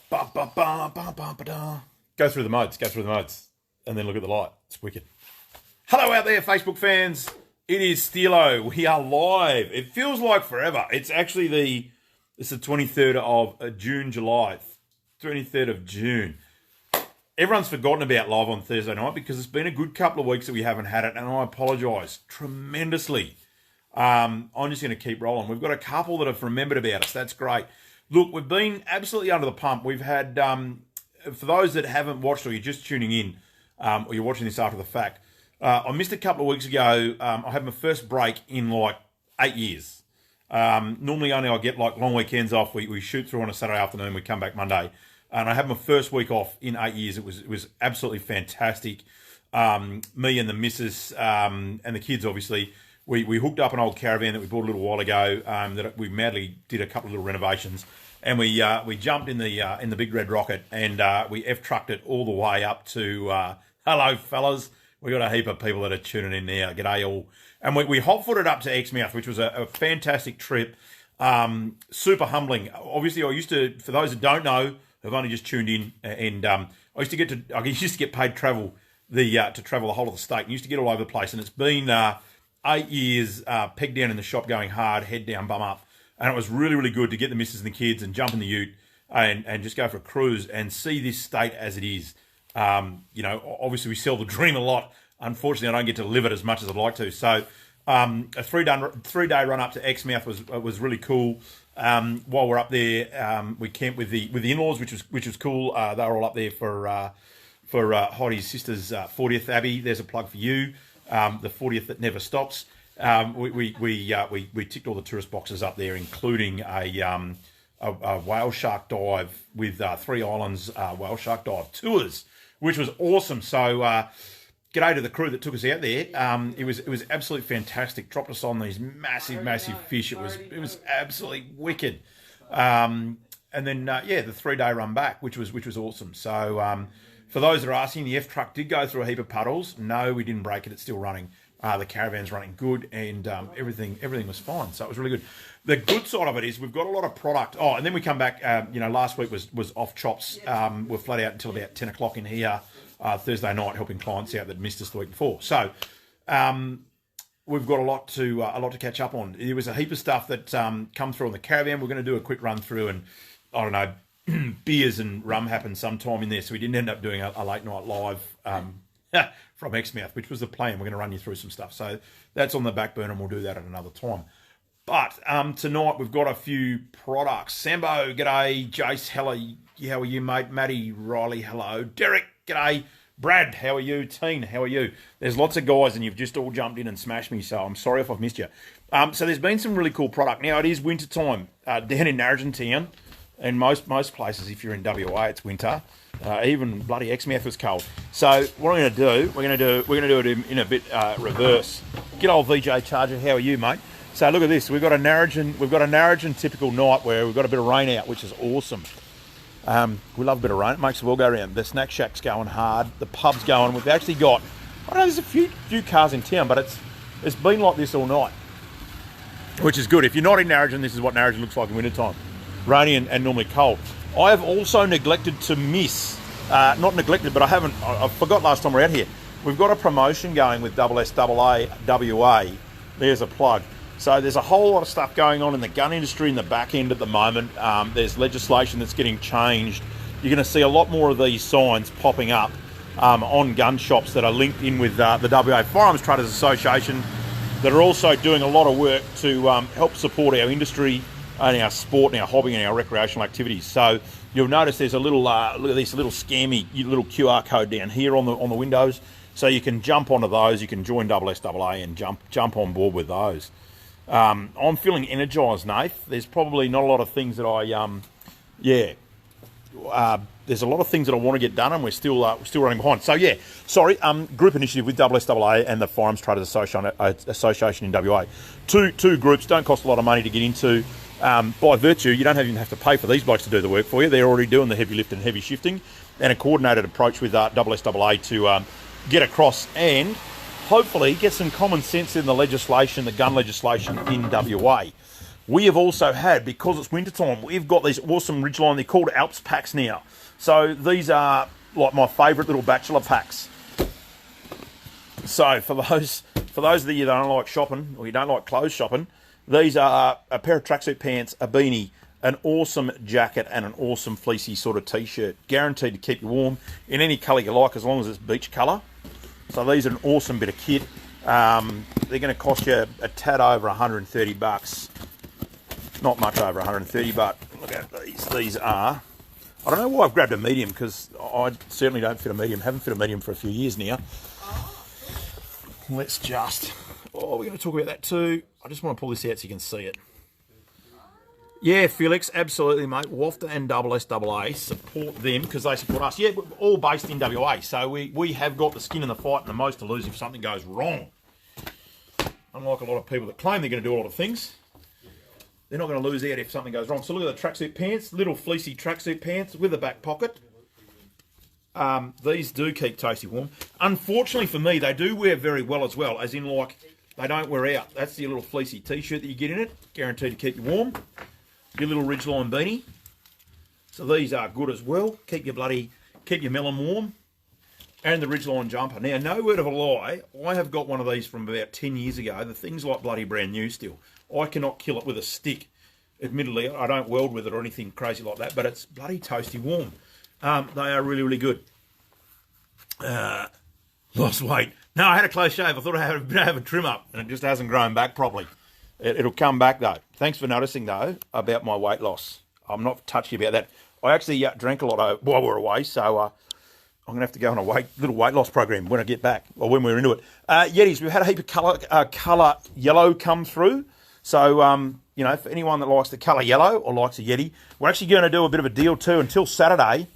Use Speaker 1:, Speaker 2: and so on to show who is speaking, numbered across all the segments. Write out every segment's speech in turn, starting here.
Speaker 1: Ba, ba, ba, ba, ba, ba, da. Go through the modes, and then look at the light. It's wicked. Hello out there, Facebook fans. It is Steelo. We are live. It feels like forever. It's actually it's the 23rd of June, July. 23rd of June. Everyone's forgotten about live on Thursday night because it's been a good couple of weeks that we haven't had it, and I apologise tremendously. I'm just going to keep rolling. We've got a couple that have remembered about us. That's great. Look, we've been absolutely under the pump. We've had, for those that haven't watched or you're just tuning in, or you're watching this after the fact, I missed a couple of weeks ago. I had my first break in like 8 years. Normally only I get like long weekends off. We shoot through on a Saturday afternoon. We come back Monday. And I had my first week off in 8 years. It was absolutely fantastic. Me and the missus and the kids, obviously, we hooked up an old caravan that we bought a little while ago. That we madly did a couple of little renovations, and we jumped in the big red rocket and we F-trucked it all the way up to. Hello, fellas. We got a heap of people that are tuning in now. G'day all. And we hot-footed up to Exmouth, which was a fantastic trip. Super humbling. Obviously, I used to, for those that don't know, who've only just tuned in, and I used to get paid travel to travel the whole of the state. And used to get all over the place, and it's been 8 years pegged down in the shop, going hard, head down, bum up, and it was really, really good to get the missus and the kids and jump in the ute and just go for a cruise and see this state as it is. Obviously we sell the dream a lot. Unfortunately, I don't get to live it as much as I'd like to. So a three-day run up to Exmouth was really cool. While we're up there, we camped with the in-laws, which was cool. They were all up there for Hottie's sister's 40th. Abby, there's a plug for you. The 40th that never stops. We ticked all the tourist boxes up there, including a whale shark dive with 3 islands whale shark dive tours, which was awesome. So g'day to the crew that took us out there. It was absolutely fantastic. Dropped us on these massive fish. It was absolutely wicked. And then the 3-day run back, which was awesome. So for those that are asking, the F-truck did go through a heap of puddles. No, we didn't break it. It's still running. The caravan's running good, and everything was fine. So it was really good. The good side of it is we've got a lot of product. Oh, and then we come back. Last week was off chops. We're flat out until about 10 o'clock in here Thursday night, helping clients out that missed us the week before. So we've got a lot to catch up on. There was a heap of stuff that come through on the caravan. We're going to do a quick run through, and I don't know. Beers and rum happened sometime in there, so we didn't end up doing a late night live from Exmouth, which was the plan. We're going to run you through some stuff, so that's on the back burner, and we'll do that at another time. But tonight we've got a few products. Sambo, g'day. Jace, hello. How are you, mate? Matty, Riley, hello. Derek, g'day. Brad, how are you? Teen, how are you? There's lots of guys, and you've just all jumped in and smashed me, so I'm sorry if I've missed you. So there's been some really cool product. Now, it is winter time down in Narrabeen Town. And most places, if you're in WA, it's winter. Even bloody Exmouth was cold. So what I'm going to do, we're going to do it in a bit reverse. Get old VJ Charger, how are you, mate? So look at this. We've got a Narrabeen typical night where we've got a bit of rain out, which is awesome. We love a bit of rain. It makes the world go round. The snack shack's going hard. The pub's going. We've actually got, I don't know, there's a few cars in town, but it's been like this all night, which is good. If you're not in Narrabeen, this is what Narrabeen looks like in winter time. Rainy and normally cold. I have also neglected to miss, not neglected, but I forgot last time we were out here. We've got a promotion going with SSAA WA. There's a plug. So there's a whole lot of stuff going on in the gun industry in the back end at the moment. There's legislation that's getting changed. You're going to see a lot more of these signs popping up on gun shops that are linked in with the WA Firearms Traders Association that are also doing a lot of work to help support our industry and our sport and our hobby and our recreational activities. So you'll notice there's a little, look at this, little scammy little QR code down here on the windows. So you can jump onto those. You can join SSAA and jump on board with those. I'm feeling energised, Nath. There's probably not a lot of things that there's a lot of things that I want to get done, and we're still running behind. So yeah, sorry. Group initiative with SSAA and the Firearms Traders Association in WA. Two groups, don't cost a lot of money to get into. By virtue, you don't even have to pay for these blokes to do the work for you. They're already doing the heavy lift and heavy shifting, and a coordinated approach with SSAA to get across and hopefully get some common sense in the legislation, the gun legislation in WA. We have also had, because it's wintertime, we've got these awesome Ridgeline, they're called Alps packs now. So these are like my favourite little bachelor packs. So for those of you that don't like shopping, or you don't like clothes shopping, these are a pair of tracksuit pants, a beanie, an awesome jacket, and an awesome fleecy sort of t-shirt. Guaranteed to keep you warm in any colour you like, as long as it's beach colour. So these are an awesome bit of kit. They're going to cost you a tad over 130 bucks. Not much over 130, but look at these. These are, I don't know why I've grabbed a medium, because I certainly don't fit a medium. Haven't fit a medium for a few years now. Let's just, we're going to talk about that too. I just want to pull this out so you can see it. Yeah, Felix, absolutely, mate. Wafter and SSAA, support them because they support us. Yeah, we're all based in WA, so we have got the skin in the fight and the most to lose if something goes wrong. Unlike a lot of people that claim they're going to do a lot of things, they're not going to lose out if something goes wrong. So look at the tracksuit pants, little fleecy tracksuit pants with a back pocket. These do keep toasty warm. Unfortunately for me, they do wear very well as well, as in like they don't wear out. That's your little fleecy t-shirt that you get in it, guaranteed to keep you warm. Your little Ridgeline beanie. So these are good as well. Keep your melon warm. And the Ridgeline jumper. Now, no word of a lie, I have got one of these from about 10 years ago. The thing's like bloody brand new still. I cannot kill it with a stick. Admittedly, I don't weld with it or anything crazy like that, but it's bloody toasty warm. They are really, really good. Lost weight. No, I had a close shave. I thought I had a trim up, and it just hasn't grown back properly. It'll come back, though. Thanks for noticing, though, about my weight loss. I'm not touchy about that. I actually drank a lot while we were away, so I'm going to have to go on a little weight loss program when I get back, or when we're into it. Yetis, we've had a heap of colour yellow come through. So, for anyone that likes the colour yellow or likes a Yeti, we're actually going to do a bit of a deal, too, until Saturday,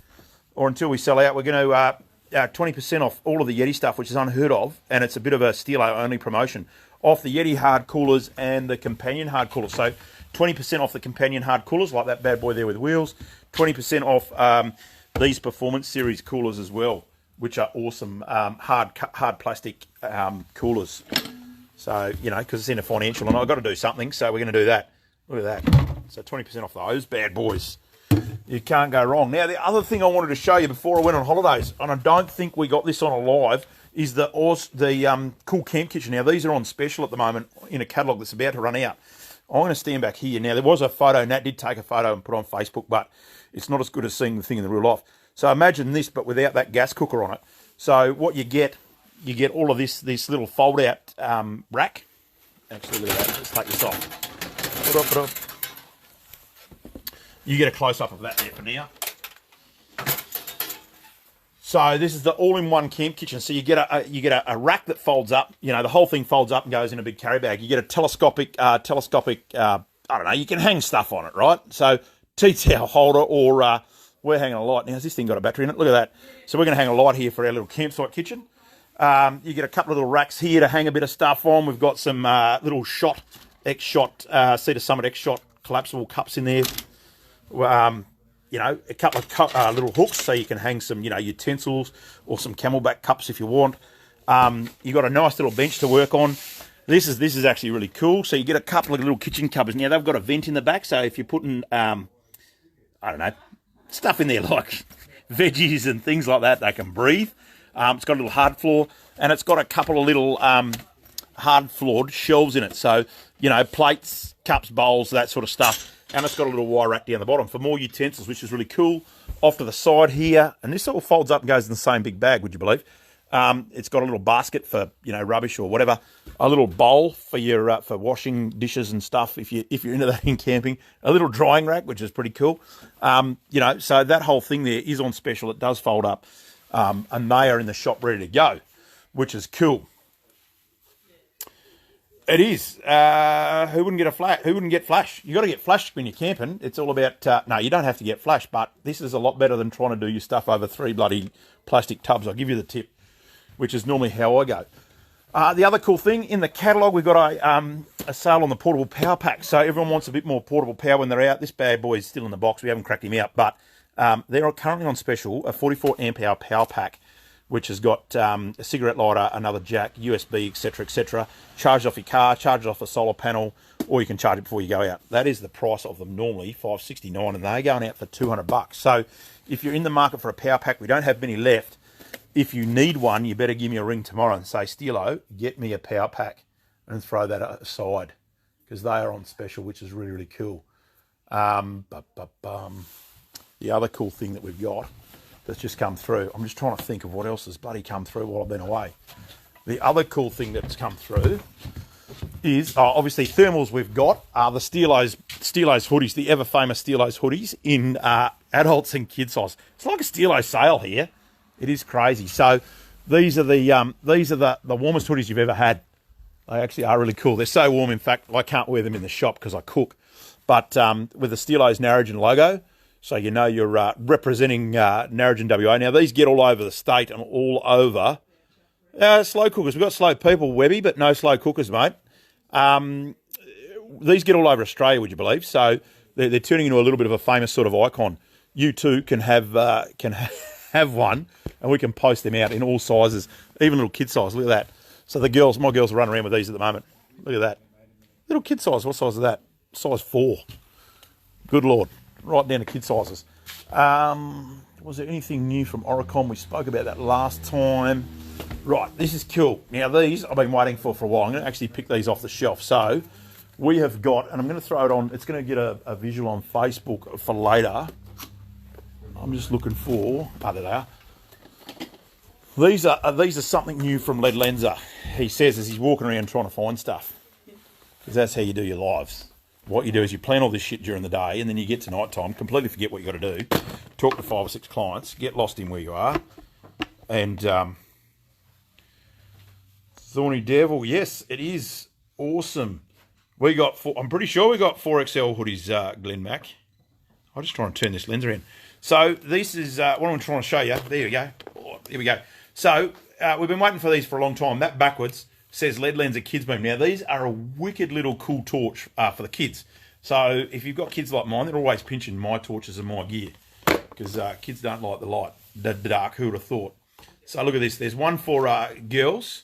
Speaker 1: or until we sell out. We're going to 20% off all of the Yeti stuff, which is unheard of, and it's a bit of a Steelo-only promotion, off the Yeti hard coolers and the companion hard coolers. So 20% off the companion hard coolers, like that bad boy there with wheels. 20% off these Performance Series coolers as well, which are awesome hard plastic coolers. So, because it's in a financial, and I've got to do something, so we're going to do that. Look at that. So 20% off those bad boys. You can't go wrong. Now, the other thing I wanted to show you before I went on holidays, and I don't think we got this on a live, is the Cool Camp Kitchen. Now, these are on special at the moment in a catalogue that's about to run out. I'm going to stand back here. Now, there was a photo, Nat did take a photo and put on Facebook, but it's not as good as seeing the thing in the real life. So imagine this, but without that gas cooker on it. So what you get all of this little fold-out rack. Actually, look at that. Let's take this off. Put up. You get a close-up of that there for now. So this is the all-in-one camp kitchen. So you get a rack that folds up. The whole thing folds up and goes in a big carry bag. You get a telescopic. I don't know. You can hang stuff on it, right? So tea towel holder, or we're hanging a light. Now, has this thing got a battery in it? Look at that. So we're going to hang a light here for our little campsite kitchen. You get a couple of little racks here to hang a bit of stuff on. We've got some little X-Shot, Cedar Summit X-Shot collapsible cups in there. A couple of little hooks so you can hang some, utensils or some Camelback cups if you want. You've got a nice little bench to work on. This is actually really cool. So you get a couple of little kitchen cupboards. Now, they've got a vent in the back, so if you're putting, stuff in there like veggies and things like that, they can breathe. It's got a little hard floor, and it's got a couple of little hard-floored shelves in it. So, plates, cups, bowls, that sort of stuff. And it's got a little wire rack down the bottom for more utensils, which is really cool. Off to the side here, and this all folds up and goes in the same big bag, would you believe? It's got a little basket for, rubbish or whatever. A little bowl for your for washing dishes and stuff if you're into that in camping. A little drying rack, which is pretty cool. So that whole thing there is on special. It does fold up. And they are in the shop ready to go, which is cool. It is. Who wouldn't get a flash? Who wouldn't get flash? You got to get flash when you're camping. It's all about. No, you don't have to get flash, but this is a lot better than trying to do your stuff over 3 bloody plastic tubs. I'll give you the tip, which is normally how I go. The other cool thing in the catalogue, we've got a sale on the portable power pack. So everyone wants a bit more portable power when they're out. This bad boy is still in the box. We haven't cracked him out, but they're currently on special, a 44 amp hour power pack, which has got a cigarette lighter, another jack, USB, etc., etc. Charged off your car, charged off a solar panel, or you can charge it before you go out. That is the price of them normally, $5.69, and they're going out for $200. So if you're in the market for a power pack, we don't have many left. If you need one, you better give me a ring tomorrow and say, Steelo, get me a power pack, and throw that aside, because they are on special, which is really, really cool. The other cool thing that we've got that's just come through, I'm just trying to think of what else has bloody come through while I've been away. The other cool thing that's come through is, obviously, thermals we've got are the Steelo's hoodies, the ever famous Steelo's hoodies in adults and kid size. It's like a Steelo sale here. It is crazy. So these are the warmest hoodies you've ever had. They actually are really cool. They're so warm, in fact, I can't wear them in the shop because I cook. But with the Steelo's Narrogin logo, so you know you're representing Narrogin WA. Now, these get all over the state and all over. Slow cookers. We've got slow people, Webby, but no slow cookers, mate. These get all over Australia, would you believe? So they're turning into a little bit of a famous sort of icon. You too can have one, and we can post them out in all sizes, even little kid size. Look at that. So my girls are running around with these at the moment. Look at that. Little kid size. What size is that? Size 4. Good Lord. Right down to kid sizes. Was there anything new from Oricon? We spoke about that last time. Right, this is cool. Now, these I've been waiting for a while. I'm going to actually pick these off the shelf. So we have got, and I'm going to throw it on. It's going to get a visual on Facebook for later. I'm just looking for, there they are. These are something new from Lead Lenser. He says as he's walking around trying to find stuff, because that's how you do your lives. What you do is you plan all this shit during the day, and then you get to night time, completely forget what you got to do, talk to 5 or 6 clients, get lost in where you are, and Thorny Devil, yes, it is awesome. We got I'm pretty sure we got 4XL hoodies, Glenn Mac. I'll just try and turn this lens around. So this is what I'm trying to show you. There we go. Here we go. So we've been waiting for these for a long time. That backwards says Lead Lenser Kids Beam. Now, these are a wicked little cool torch for the kids. So if you've got kids like mine, they're always pinching my torches and my gear, because kids don't like the light, the dark. Who would have thought? So look at this. There's one for girls,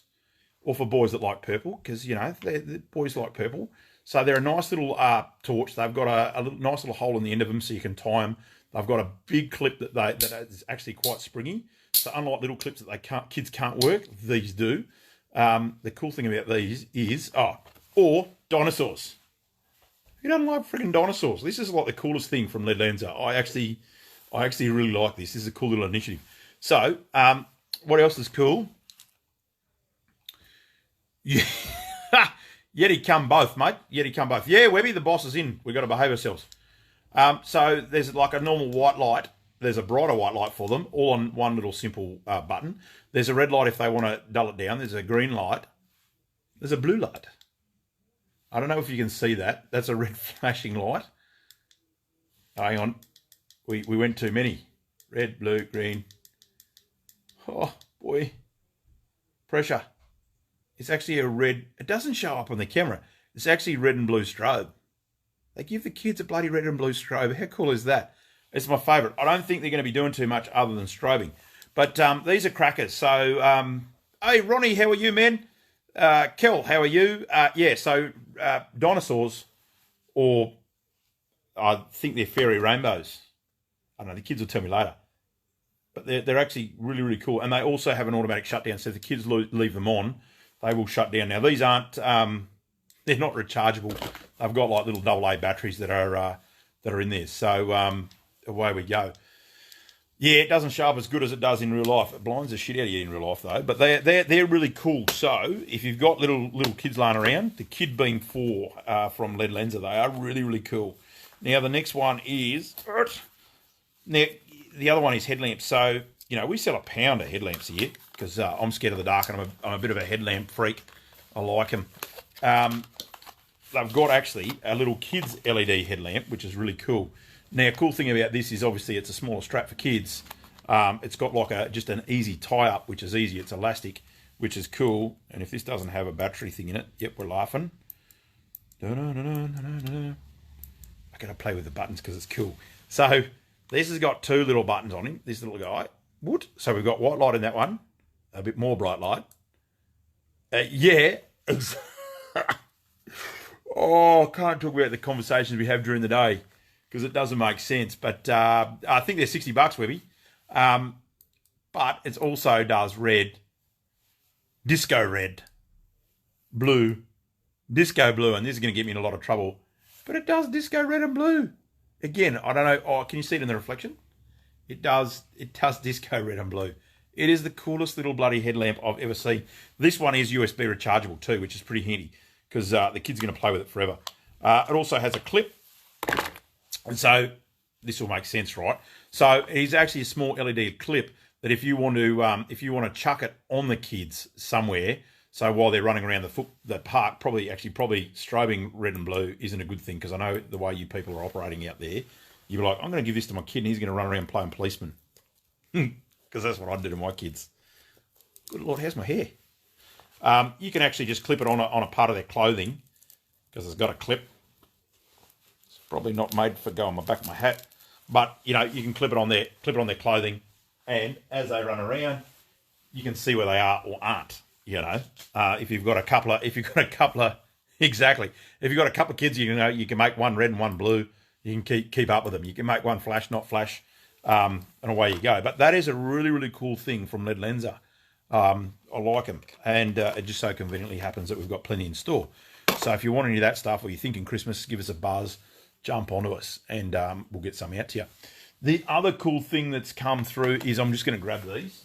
Speaker 1: or for boys that like purple, because, you know, the boys like purple. So they're a nice little torch. They've got a nice little hole in the end of them so you can tie them. They've got a big clip that is actually quite springy. So unlike little clips that kids can't work, these do. The cool thing about these is, or dinosaurs. Who doesn't like freaking dinosaurs? This is like the coolest thing from Lead Lenser. I actually really like this. This is a cool little initiative. So, what else is cool? Yeah. Yeti come both, mate. Yeti come both. Yeah, Webby, the boss is in. We've got to behave ourselves. So there's like a normal white light. There's a brighter white light for them, all on one little simple button. There's a red light if they want to dull it down. There's a green light. There's a blue light. I don't know if you can see that. That's a red flashing light. Hang on. We went too many. Red, blue, green. Oh, boy. Pressure. It's actually a red. It doesn't show up on the camera. It's actually red and blue strobe. They give the kids a bloody red and blue strobe. How cool is that? It's my favourite. I don't think they're going to be doing too much other than strobing. But these are crackers. So, hey, Ronnie, how are you, man? Kel, how are you? Yeah, so dinosaurs, or I think they're fairy rainbows. I don't know, the kids will tell me later. But they're actually really, really cool. And they also have an automatic shutdown. So if the kids leave them on, they will shut down. Now, these aren't, they're not rechargeable. They've got like little AA batteries that are in there. So away we go. Yeah, it doesn't show up as good as it does in real life. It blinds the shit out of you in real life, though. But they're really cool. So if you've got little kids laying around, the Kid Beam 4 from Lead Lenser, they are really, really cool. Now, the next one is... Now, the other one is headlamps. So, you know, we sell £1 of headlamps here because I'm scared of the dark and I'm a bit of a headlamp freak. I like them. They've got actually a little kids LED headlamp, which is really cool. Now, cool thing about this is obviously it's a smaller strap for kids. It's got like just an easy tie-up, which is easy. It's elastic, which is cool. And if this doesn't have a battery thing in it, yep, we're laughing. I got to play with the buttons because it's cool. So this has got 2 little buttons on him, this little guy. Wood. So we've got white light in that one, a bit more bright light. Yeah. Oh, I can't talk about the conversations we have during the day because it doesn't make sense. But I think they're $60, Webby. But it also does red, disco red, blue, disco blue, and this is going to get me in a lot of trouble. But it does disco red and blue. Again, I don't know. Oh, can you see it in the reflection? It does disco red and blue. It is the coolest little bloody headlamp I've ever seen. This one is USB rechargeable too, which is pretty handy because the kid's going to play with it forever. It also has a clip, and so this will make sense, right? So it is actually a small LED clip that if you want to chuck it on the kids somewhere, so while they're running around the park, probably strobing red and blue isn't a good thing because I know the way you people are operating out there. You're like, I'm going to give this to my kid and he's going to run around playing policeman. Because that's what I do to my kids. Good Lord, how's my hair? You can actually just clip it on a part of their clothing because it's got a clip. It's probably not made for go on my back of my hat, but you can clip it on their clothing, and as they run around, you can see where they are or aren't. If you've got a couple of exactly, if you've got a couple of kids, you can make one red and one blue. You can keep up with them. You can make one flash, not flash. And away you go. But that is a really, really cool thing from Lead Lenser. I like them. And it just so conveniently happens that we've got plenty in store. So if you want any of that stuff or you're thinking Christmas, give us a buzz, jump onto us, and we'll get some out to you. The other cool thing that's come through is I'm just going to grab these.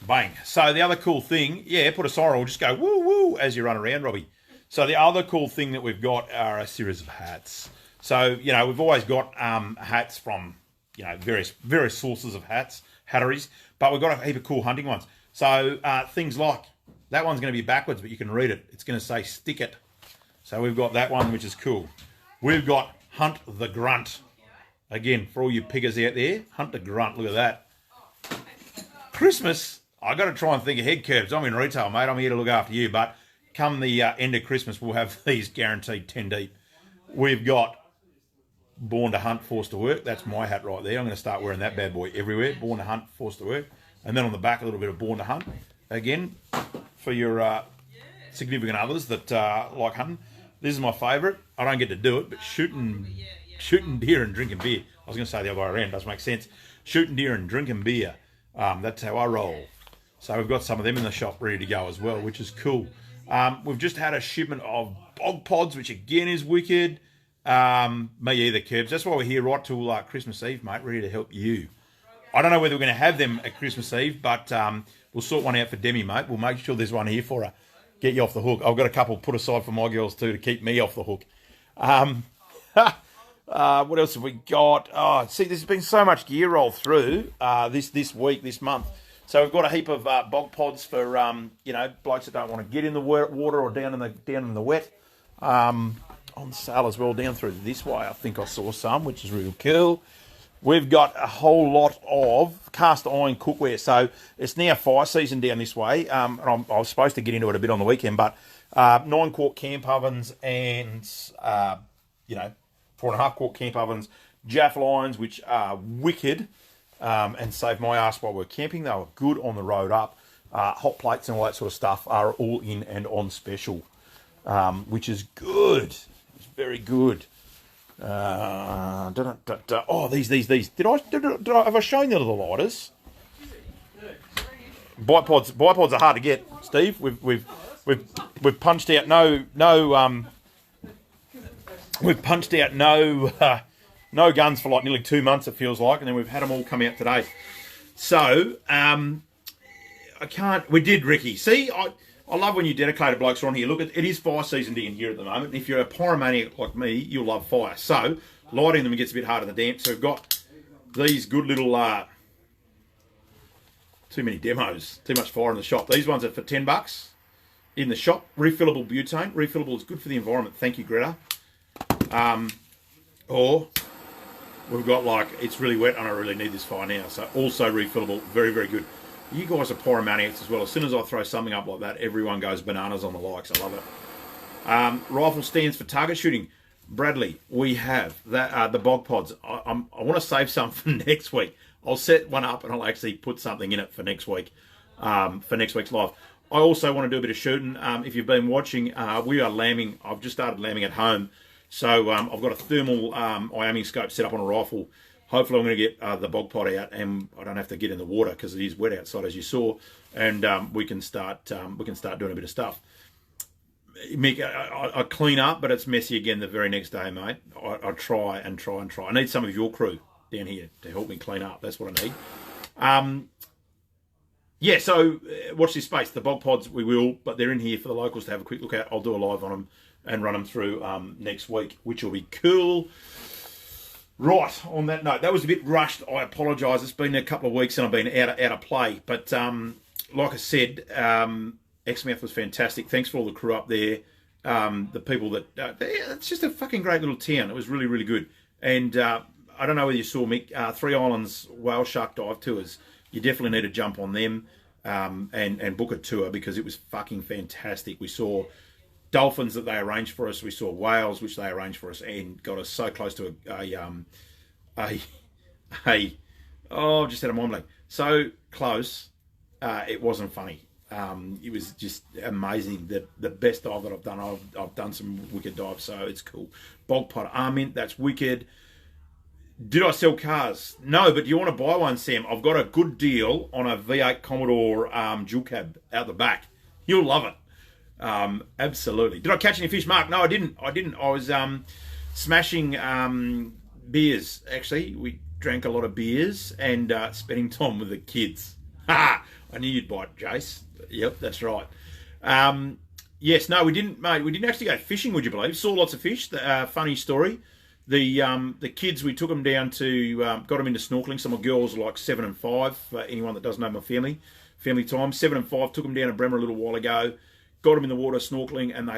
Speaker 1: Bang. So the other cool thing, put a siren or just go woo woo as you run around, Robbie. So the other cool thing that we've got are a series of hats. So, we've always got hats from, various sources of hatteries, but we've got a heap of cool hunting ones. So things like, that one's going to be backwards, but you can read it. It's going to say stick it. So we've got that one, which is cool. We've got Hunt the Grunt. Again, for all you piggers out there, Hunt the Grunt, look at that. Christmas, I got to try and think ahead, Curbs. I'm in retail, mate. I'm here to look after you. But come the end of Christmas, we'll have these guaranteed 10 deep. We've got Born to Hunt, Forced to Work. That's my hat right there. I'm going to start wearing that bad boy everywhere. Born to Hunt, Forced to Work. And then on the back, a little bit of Born to Hunt. Again, for your significant others that like hunting. This is my favourite. I don't get to do it, but shooting deer and drinking beer. I was going to say the other way around. Doesn't make sense. Shooting deer and drinking beer. That's how I roll. So we've got some of them in the shop ready to go as well, which is cool. We've just had a shipment of bog pods, which again is wicked. Me either, Curbs. That's why we're here right till Christmas Eve, mate, ready to help you. I don't know whether we're going to have them at Christmas Eve, but we'll sort one out for Demi, mate. We'll make sure there's one here for her. Get you off the hook. I've got a couple put aside for my girls too to keep me off the hook. What else have we got? Oh, see, there's been so much gear roll through this week, this month. So we've got a heap of bog pods for blokes that don't want to get in the water or down in the wet. On sale as well down through this way. I think I saw some, which is really cool. We've got a whole lot of cast iron cookware. So it's now fire season down this way. And I was supposed to get into it a bit on the weekend, but 9-quart camp ovens and 4.5-quart camp ovens, Jaff lines, which are wicked and save my ass while we're camping. They were good on the road up. Hot plates and all that sort of stuff are all in and on special, which is good. It's very good. Oh, these. Did I have I shown you the lighters? Bipods are hard to get, Steve. We've punched out we've punched out no guns for like nearly 2 months, it feels like, and then we've had them all come out today. So we did, Ricky. See, I love when you dedicated blokes are on here. Look, it is fire season in here at the moment. If you're a pyromaniac like me, you'll love fire. So lighting them gets a bit harder than damp. So we've got these good little too many demos, too much fire in the shop. These ones are for $10 in the shop. Refillable butane. Refillable is good for the environment. Thank you, Greta. Or we've got it's really wet and I really need this fire now. So also refillable. Very, very good. You guys are pyromaniacs as well. As soon as I throw something up like that, everyone goes bananas on the likes. I love it. Rifle stands for target shooting. Bradley, we have that the bog pods. I want to save some for next week. I'll set one up and I'll actually put something in it for next week, for next week's live. I also want to do a bit of shooting. If you've been watching, we are lambing. I've just started lambing at home. So I've got a thermal eye-aiming scope set up on a rifle. Hopefully I'm going to get the bog pot out and I don't have to get in the water because it is wet outside, as you saw. And we can start doing a bit of stuff. Mick, I clean up, but it's messy again the very next day, mate. I try and try and try. I need some of your crew down here to help me clean up. That's what I need. Yeah, so watch this space. The bog pods, we will, but they're in here for the locals to have a quick look at. I'll do a live on them and run them through next week, which will be cool. Right, on that note, that was a bit rushed. I apologise. It's been a couple of weeks and I've been out of play. But like I said, Exmouth was fantastic. Thanks for all the crew up there. The people that... it's just a fucking great little town. It was really, really good. And I don't know whether you saw, Mick, Three Islands Whale Shark Dive Tours. You definitely need to jump on them and book a tour because it was fucking fantastic. We saw dolphins that they arranged for us. We saw whales, which they arranged for us, and got us so close to I've just had a mind blank. So close, it wasn't funny. It was just amazing. The best dive that I've done. I've done some wicked dives, so it's cool. Bog pot armament, that's wicked. Did I sell cars? No, but do you want to buy one, Sam? I've got a good deal on a V8 Commodore dual cab out the back. You'll love it. Absolutely. Did I catch any fish, Mark? No, I didn't. I was smashing beers, actually. We drank a lot of beers and spending time with the kids. Ha! I knew you'd bite, Jace. Yep, that's right. Yes, no, we didn't, mate. We didn't actually go fishing, would you believe? Saw lots of fish. Funny story. The kids, we took them down to, got them into snorkeling. So my girls are like 7 and 5, for anyone that doesn't know my family time. 7 and 5, took them down to Bremer a little while ago. Got them in the water snorkeling, and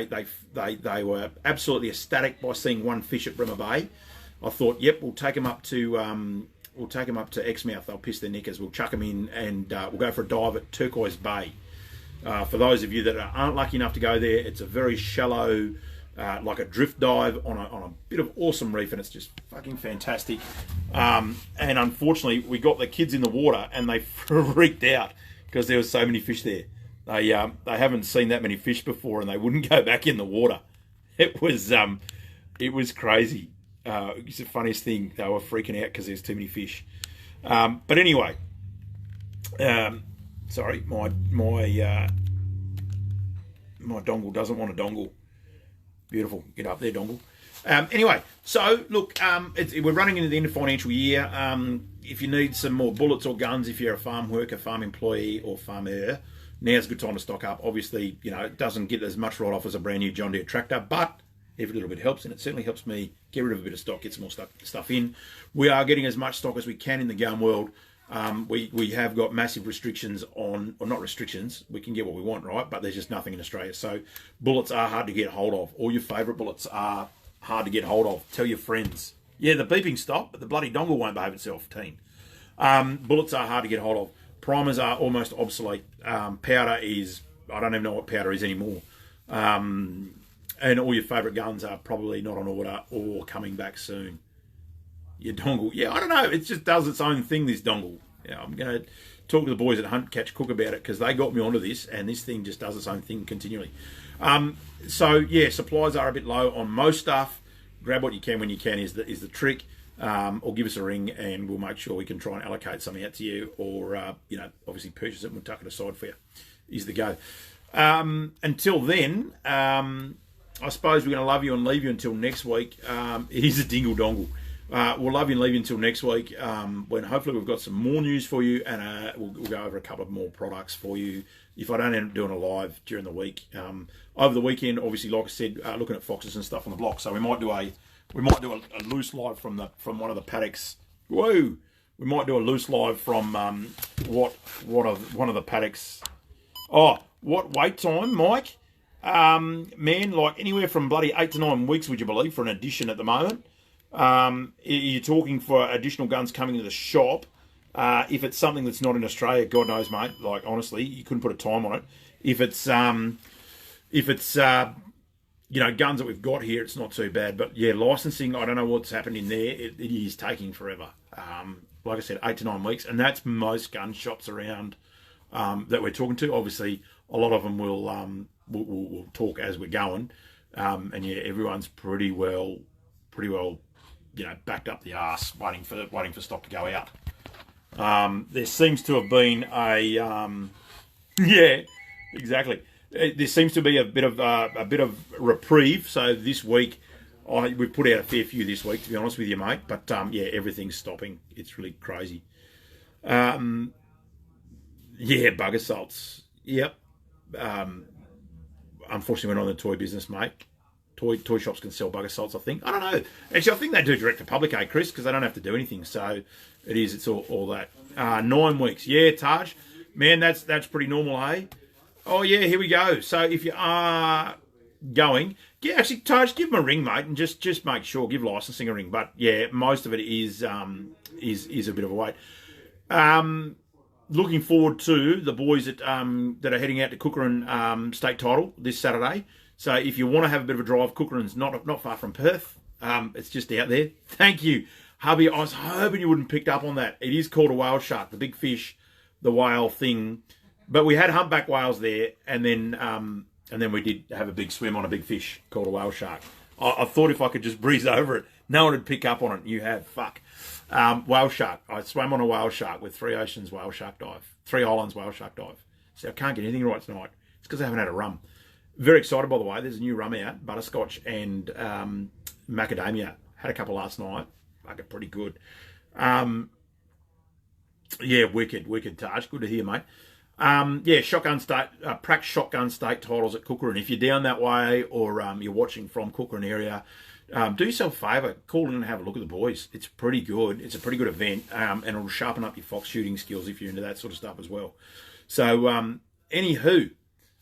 Speaker 1: they were absolutely ecstatic by seeing one fish at Bremer Bay. I thought, yep, we'll take them up to Exmouth. They'll piss their knickers. We'll chuck them in, and we'll go for a dive at Turquoise Bay. For those of you that aren't lucky enough to go there, it's a very shallow, like a drift dive on a bit of awesome reef, and it's just fucking fantastic. And unfortunately, we got the kids in the water, and they freaked out because there was so many fish there. They haven't seen that many fish before, and they wouldn't go back in the water. It was crazy. It's the funniest thing. They were freaking out because there's too many fish. But anyway, sorry, my dongle doesn't want a dongle. Beautiful. Get up there, dongle. Anyway, so look, we're running into the end of financial year. If you need some more bullets or guns, if you're a farm worker, farm employee, or farmer, now's a good time to stock up. Obviously, it doesn't get as much write-off as a brand new John Deere tractor, but every little bit helps, and it certainly helps me get rid of a bit of stock, get some more stuff in. We are getting as much stock as we can in the gun world. We have got massive restrictions on, or not restrictions, we can get what we want, right? But there's just nothing in Australia. So bullets are hard to get hold of. All your favourite bullets are hard to get hold of. Tell your friends. Yeah, the beeping stopped, but the bloody dongle won't behave itself, teen. Bullets are hard to get hold of. Primers are almost obsolete. Powder is, I don't even know what powder is anymore. And all your favourite guns are probably not on order or coming back soon. Your dongle, yeah, I don't know. It just does its own thing, this dongle. Yeah, I'm going to talk to the boys at Hunt, Catch, Cook about it because they got me onto this, and this thing just does its own thing continually. So, yeah, supplies are a bit low on most stuff. Grab what you can when you can is the trick. Or give us a ring and we'll make sure we can try and allocate something out to you, or obviously purchase it and we'll tuck it aside for you. Is the go. Until then, I suppose we're going to love you and leave you until next week. It is a dingle dongle. We'll love you and leave you until next week, when hopefully we've got some more news for you, and we'll go over a couple of more products for you if I don't end up doing a live during the week. Over the weekend, obviously, like I said, looking at foxes and stuff on the block, so we might do a loose live from one of the paddocks. Whoa! We might do a loose live from one of the paddocks. Oh, what wait time, Mike? Man, like anywhere from bloody 8 to 9 weeks, would you believe, for an addition at the moment. You're talking for additional guns coming to the shop. If it's something that's not in Australia, God knows, mate. Like honestly, you couldn't put a time on it. If it's guns that we've got here, it's not too bad. But yeah, licensing, I don't know what's happened in there. It is taking forever. like I said, 8 to 9 weeks, and that's most gun shops around that we're talking to. Obviously, a lot of them will talk as we're going, and yeah, everyone's pretty well, backed up the arse, waiting for stock to go out. There seems to have been a yeah, exactly. There seems to be a bit of reprieve. So this week, we've put out a fair few this week, to be honest with you, mate. But yeah, everything's stopping. It's really crazy. Yeah, bug assaults. Yep. Unfortunately, we're not in the toy business, mate. Toy shops can sell bug assaults, I think. I don't know. Actually, I think they do direct to public, Chris? Because they don't have to do anything. So it's all that. 9 weeks. Yeah, Taj. Man, that's pretty normal, eh? Oh, yeah, here we go. So if you are going, yeah, actually, Taj, give them a ring, mate, and just make sure, give licensing a ring. But yeah, most of it is a bit of a wait. Looking forward to the boys that are heading out to Cookerun state title this Saturday. So if you want to have a bit of a drive, Cookerun's not far from Perth. It's just out there. Thank you, hubby. I was hoping you wouldn't picked up on that. It is called a whale shark, the big fish, the whale thing. But we had humpback whales there, and then we did have a big swim on a big fish called a whale shark. I thought if I could just breeze over it, no one would pick up on it. You have, fuck. Whale shark. I swam on a whale shark with 3 Oceans whale shark dive. 3 Islands whale shark dive. So I can't get anything right tonight. It's because I haven't had a rum. Very excited, by the way. There's a new rum out, butterscotch and macadamia. Had a couple last night. Fucking pretty good. Yeah, wicked, Taj. Good to hear, mate. Yeah, prac shotgun state titles at Cookerun. If you're down that way or you're watching from Cookerun area, do yourself a favour. Call in and have a look at the boys. It's pretty good. It's a pretty good event, and it'll sharpen up your fox shooting skills if you're into that sort of stuff as well. So, anywho,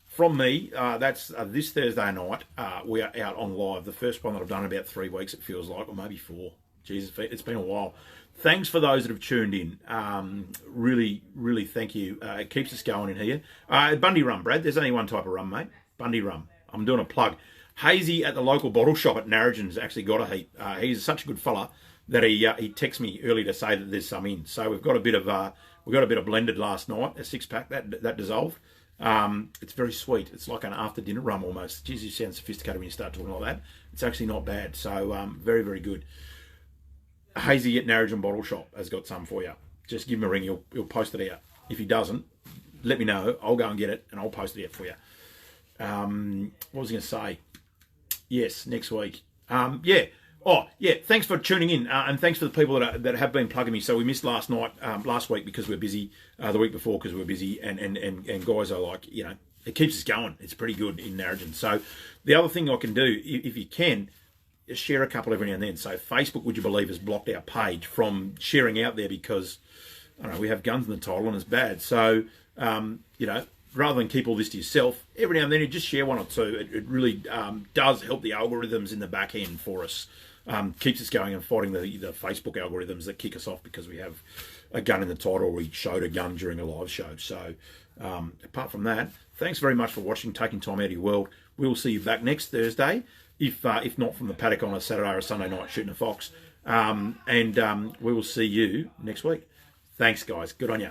Speaker 1: from me, that's this Thursday night. We are out on live. The first one that I've done in about 3 weeks, it feels like, or maybe 4. Jesus, it's been a while. Thanks for those that have tuned in. Really, really thank you. It keeps us going in here. Bundy rum, Brad. There's only one type of rum, mate. Bundy rum. I'm doing a plug. Hazy at the local bottle shop at Narragin's actually got a heap. He's such a good fella that he texted me early to say that there's some in. So we've got a bit of blended last night, a 6-pack that dissolved. It's very sweet. It's like an after dinner rum almost. Jeez, you sound sophisticated when you start talking like that. It's actually not bad. So very, very good. Hazy at Narragin Bottle Shop has got some for you. Just give him a ring. He'll post it out. If he doesn't, let me know. I'll go and get it and I'll post it out for you. What was I going to say? Yes, next week. Yeah. Oh, yeah. Thanks for tuning in, and thanks for the people that have been plugging me. So we missed last week because we're busy. The week before because we're busy, and guys are like, it keeps us going. It's pretty good in Narragin. So the other thing I can do, if you can, share a couple every now and then. So Facebook, would you believe, has blocked our page from sharing out there because, I don't know, we have guns in the title and it's bad. So, rather than keep all this to yourself, every now and then you just share one or two. It really does help the algorithms in the back end for us. Keeps us going and fighting the Facebook algorithms that kick us off because we have a gun in the title or we showed a gun during a live show. So, apart from that, thanks very much for watching, taking time out of your world. We will see you back next Thursday. If not from the paddock on a Saturday or a Sunday night shooting a fox. And we will see you next week. Thanks, guys. Good on you.